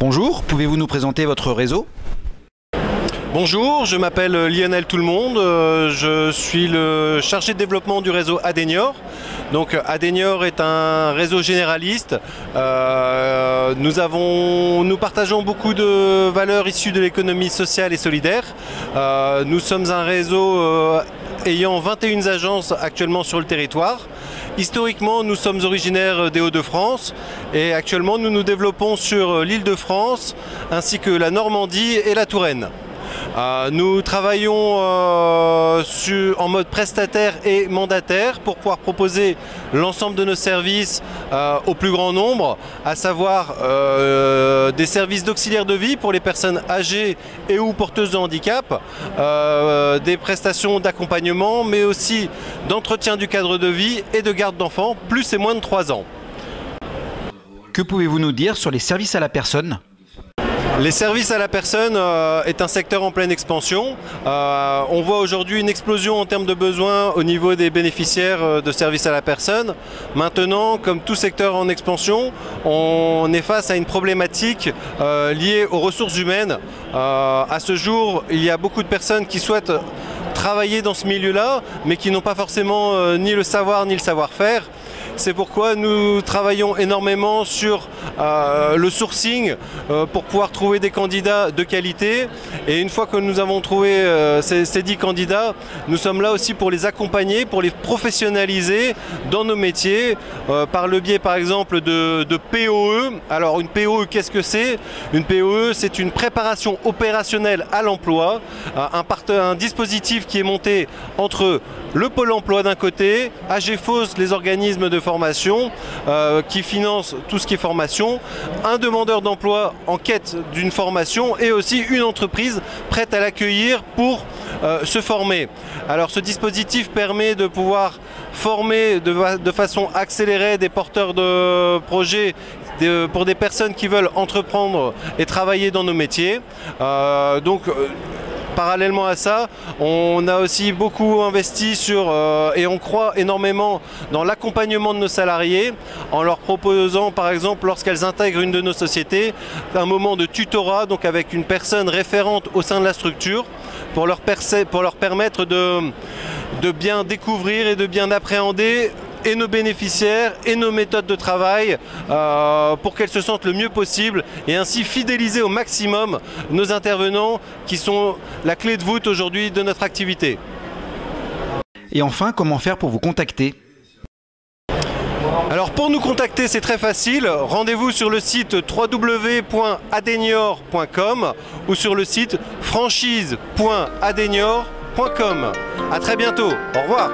Bonjour, pouvez-vous nous présenter votre réseau? Bonjour, je m'appelle Lionel Tout-le-Monde, je suis le chargé de développement du réseau Adenior. Donc Adenior est un réseau généraliste. Nous partageons beaucoup de valeurs issues de l'économie sociale et solidaire. Nous sommes un réseau ayant 21 agences actuellement sur le territoire. Historiquement, nous sommes originaires des Hauts-de-France et actuellement nous nous développons sur l'Île-de-France ainsi que la Normandie et la Touraine. Nous travaillons en mode prestataire et mandataire pour pouvoir proposer l'ensemble de nos services au plus grand nombre, à savoir des services d'auxiliaire de vie pour les personnes âgées et ou porteuses de handicap, des prestations d'accompagnement, mais aussi d'entretien du cadre de vie et de garde d'enfants, plus et moins de 3 ans. Que pouvez-vous nous dire sur les services à la personne? Les services à la personne est un secteur en pleine expansion. On voit aujourd'hui une explosion en termes de besoins au niveau des bénéficiaires de services à la personne. Maintenant, comme tout secteur en expansion, on est face à une problématique liée aux ressources humaines. À ce jour, il y a beaucoup de personnes qui souhaitent travailler dans ce milieu-là, mais qui n'ont pas forcément ni le savoir ni le savoir-faire. C'est pourquoi nous travaillons énormément sur le sourcing pour pouvoir trouver des candidats de qualité. Et une fois que nous avons trouvé ces 10 candidats, nous sommes là aussi pour les accompagner, pour les professionnaliser dans nos métiers, par le biais par exemple de POE. Alors une POE, qu'est-ce que c'est? Une POE, c'est une préparation opérationnelle à l'emploi, un dispositif qui est monté entre le Pôle emploi d'un côté, AGFOS, les organismes de formation qui financent tout ce qui est formation, un demandeur d'emploi en quête d'une formation et aussi une entreprise prête à l'accueillir pour se former. Alors ce dispositif permet de pouvoir former de façon accélérée des porteurs de projets pour des personnes qui veulent entreprendre et travailler dans nos métiers. Parallèlement à ça, on a aussi beaucoup investi et on croit énormément dans l'accompagnement de nos salariés en leur proposant par exemple lorsqu'elles intègrent une de nos sociétés un moment de tutorat, donc avec une personne référente au sein de la structure pour leur permettre de bien découvrir et de bien appréhender et nos bénéficiaires et nos méthodes de travail pour qu'elles se sentent le mieux possible et ainsi fidéliser au maximum nos intervenants qui sont la clé de voûte aujourd'hui de notre activité. Et enfin, comment faire pour vous contacter? Alors pour nous contacter, c'est très facile. Rendez-vous sur le site www.adenior.com ou sur le site franchise.adenior.com. À très bientôt. Au revoir.